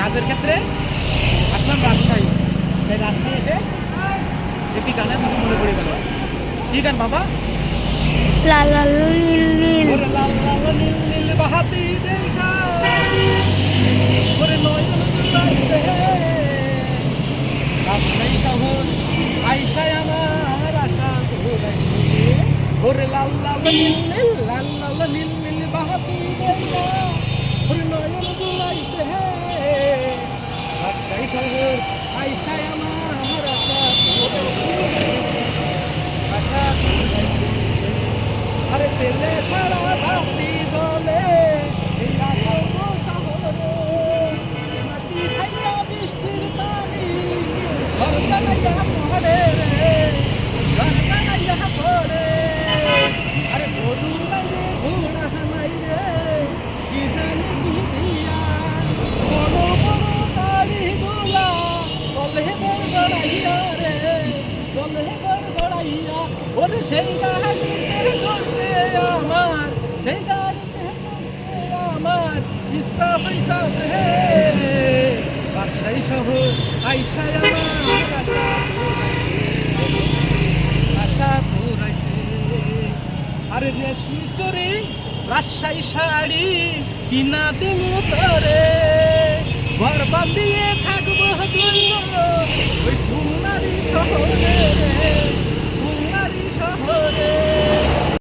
কাজের ক্ষেত্রে আসলাম রাজশাহী। এই রাজশাহী এসে একটি গানের কথা মনে পড়ে গেল। কি গান বাবা? লাল লাল নীল নীল ওরে লাল লাল নীল নীল বাহাতি দেখা ওরে নয়ন জুড়াইছে রাজশাহী শহর আইসায় আমার আশা ঘুরাইছে। ওরে লাল লাল নীল নীল লাল লাল নীল নীল বাহাতি দেখা ওরে নয়ন জুড়াইছে রাজশাহী শহর আইসায় আমার আশা আশা ঘুরাইছে। আরে তেলে ছাড়া ভাসি জলে এই আকাশ শহরে মাটি খাইয়া বৃষ্টির পানি ঘর বানাইয়া পড়ে রে ঘর বানাইয়া পড়ে। আরে গরু নাই রে ঘোড়া নাই রে কি জানি কি দিয়া বড় বড় গাড়ি গুলা চলে গড় গড়াইয়া রে চলে গড় গড়াইয়া। ওরে সেই গাড়িতে চলতে আমার সেই গাড়িতে চলতে আমার ইচ্ছা হইতাছে রাজশাহী শহর আইসায় আমার আশা পুরাইছে। আরে রেশমি চুরি রাজশাহী শাড়ি কিনা দিমু তোরে ঘর বান্ধিয়ে থাকবো ওই খুলনারি শহরে।